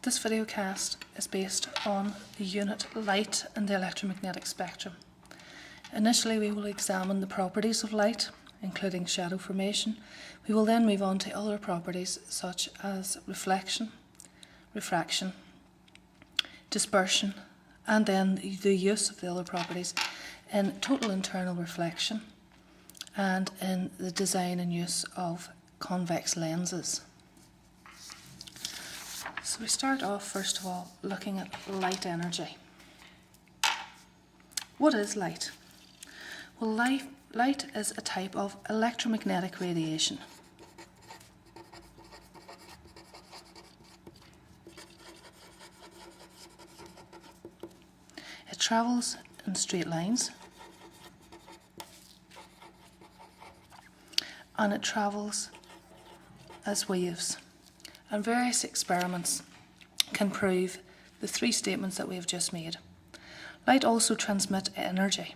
This videocast is based on the unit light and the electromagnetic spectrum. Initially we will examine the properties of light, including shadow formation. We will then move on to other properties such as reflection, refraction, dispersion, and then the use of the other properties in total internal reflection and in the design and use of convex lenses. So we start off first of all looking at light energy. What is light? Well, light is a type of electromagnetic radiation. It travels in straight lines and it travels as waves. And various experiments can prove the three statements that we have just made. Light also transmits energy.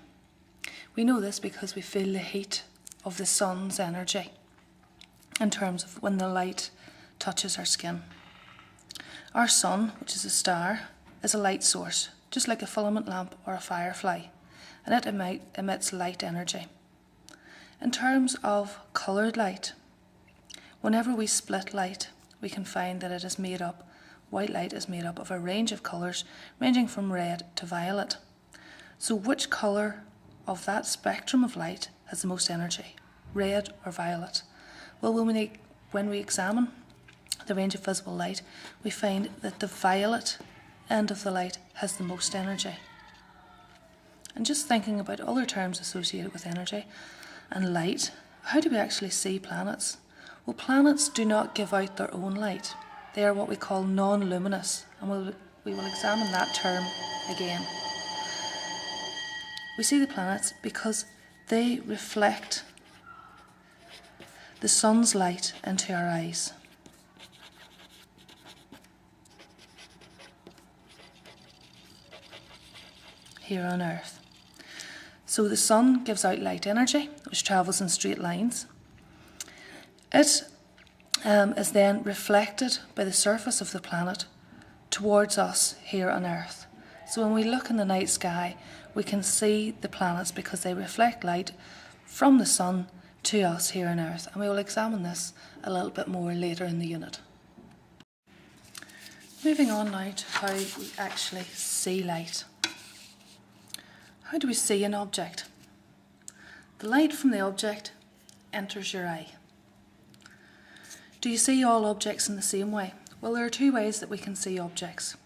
We know this because we feel the heat of the sun's energy in terms of when the light touches our skin. Our sun, which is a star, is a light source, just like a filament lamp or a firefly, and it emits light energy. In terms of coloured light, whenever we split light, we can find that white light is made up of a range of colours ranging from red to violet. So which colour of that spectrum of light has the most energy, red or violet? Well, when we examine the range of visible light, we find that the violet end of the light has the most energy. And just thinking about other terms associated with energy and light, how do we actually see planets? Well, planets do not give out their own light. They are what we call non-luminous, and we will examine that term again. We see the planets because they reflect the sun's light into our eyes. Here on Earth. So the sun gives out light energy, which travels in straight lines. It is then reflected by the surface of the planet towards us here on Earth. So when we look in the night sky, we can see the planets because they reflect light from the sun to us here on Earth. And we will examine this a little bit more later in the unit. Moving on now to how we actually see light. How do we see an object? The light from the object enters your eye. Do you see all objects in the same way? Well, there are two ways that we can see objects.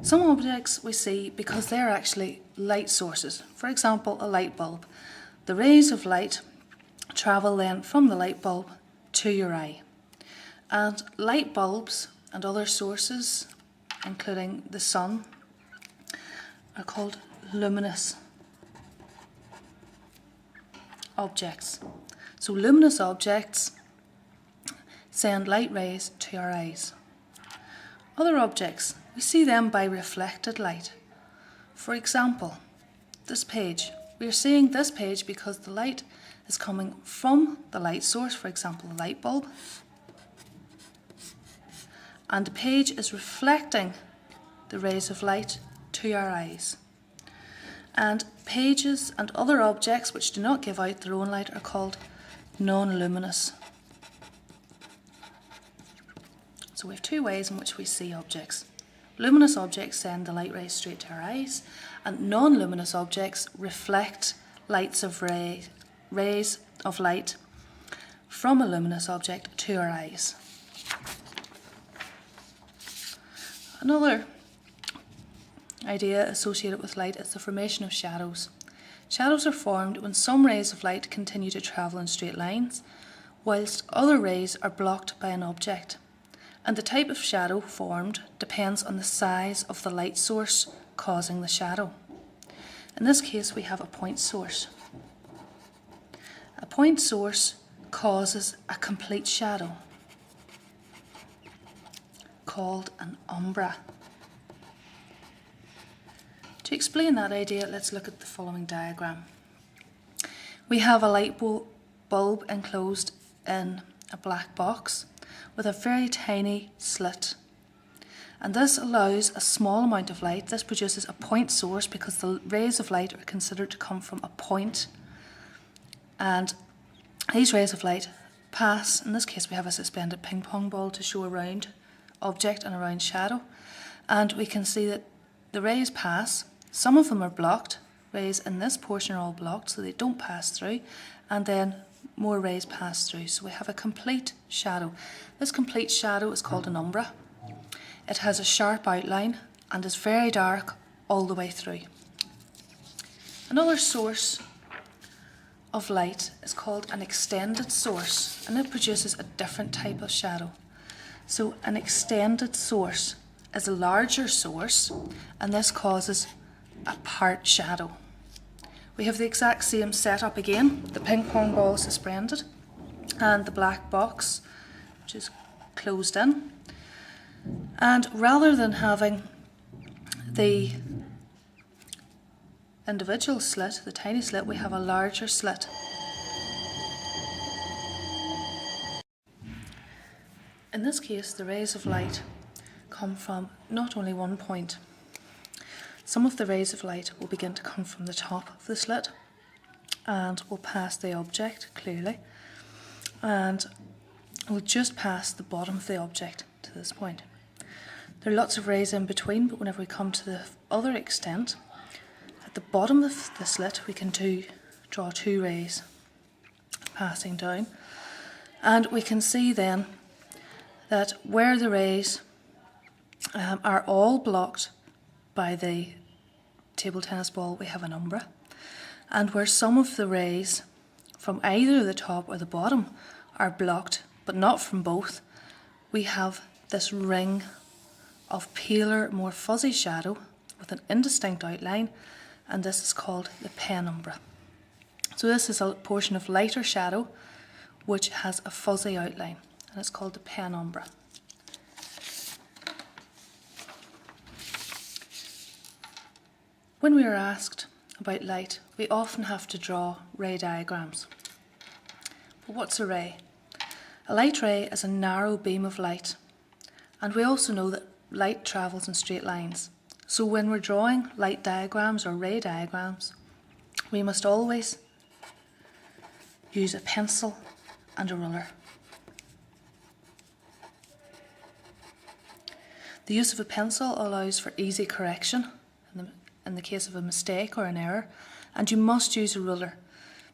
Some objects we see because they're actually light sources. For example, a light bulb. The rays of light travel then from the light bulb to your eye. And light bulbs and other sources, including the sun, are called luminous objects. So luminous objects send light rays to our eyes. Other objects, we see them by reflected light. For example, this page. We are seeing this page because the light is coming from the light source, for example, the light bulb. And the page is reflecting the rays of light to our eyes. And pages and other objects which do not give out their own light are called non-luminous. So we have two ways in which we see objects. Luminous objects send the light rays straight to our eyes, and non-luminous objects reflect rays of light from a luminous object to our eyes. Another idea associated with light is the formation of shadows. Shadows are formed when some rays of light continue to travel in straight lines, whilst other rays are blocked by an object. And the type of shadow formed depends on the size of the light source causing the shadow. In this case, we have a point source. A point source causes a complete shadow called an umbra. To explain that idea, let's look at the following diagram. We have a light bulb enclosed in a black box with a very tiny slit. And this allows a small amount of light. This produces a point source because the rays of light are considered to come from a point. And these rays of light pass, in this case we have a suspended ping pong ball to show a round object and a round shadow. And we can see that the rays pass. Some of them are blocked. Rays in this portion are all blocked so they don't pass through. And then more rays pass through. So we have a complete shadow. This complete shadow is called an umbra. It has a sharp outline and is very dark all the way through. Another source of light is called an extended source, and it produces a different type of shadow. So an extended source is a larger source, and this causes a part shadow. We have the exact same setup again. The ping pong ball suspended and the black box, which is closed in. And rather than having the individual slit, the tiny slit, we have a larger slit. In this case, the rays of light come from not only one point. Some of the rays of light will begin to come from the top of the slit and will pass the object clearly, and will just pass the bottom of the object to this point. There are lots of rays in between, but whenever we come to the other extent, at the bottom of the slit we can draw two rays passing down, and we can see then that where the rays are all blocked by the table tennis ball, we have an umbra, and where some of the rays from either the top or the bottom are blocked, but not from both, we have this ring of paler, more fuzzy shadow with an indistinct outline, and this is called the penumbra. So this is a portion of lighter shadow which has a fuzzy outline, and it's called the penumbra. When we are asked about light, we often have to draw ray diagrams. But what's a ray? A light ray is a narrow beam of light, and we also know that light travels in straight lines. So when we're drawing light diagrams or ray diagrams, we must always use a pencil and a ruler. The use of a pencil allows for easy correction in the case of a mistake or an error, and you must use a ruler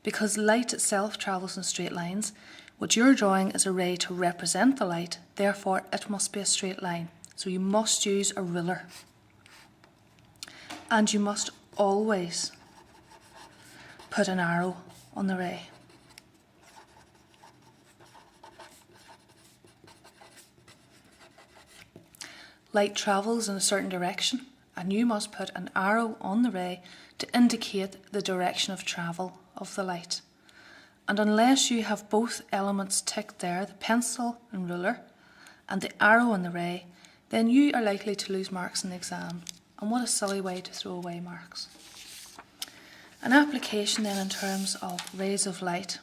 because light itself travels in straight lines. What you're drawing is a ray to represent the light, therefore it must be a straight line. So you must use a ruler. And you must always put an arrow on the ray. Light travels in a certain direction, and you must put an arrow on the ray to indicate the direction of travel of the light. And unless you have both elements ticked there, the pencil and ruler, and the arrow on the ray, then you are likely to lose marks in the exam. And what a silly way to throw away marks. An application then in terms of rays of light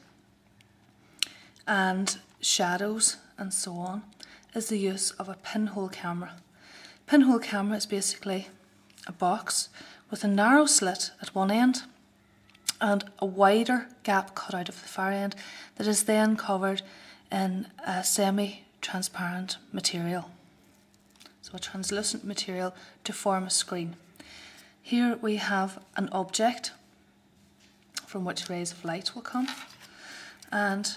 and shadows and so on is the use of a pinhole camera. Pinhole camera is basically a box with a narrow slit at one end and a wider gap cut out of the far end that is then covered in a semi-transparent material. So a translucent material to form a screen. Here we have an object from which rays of light will come, and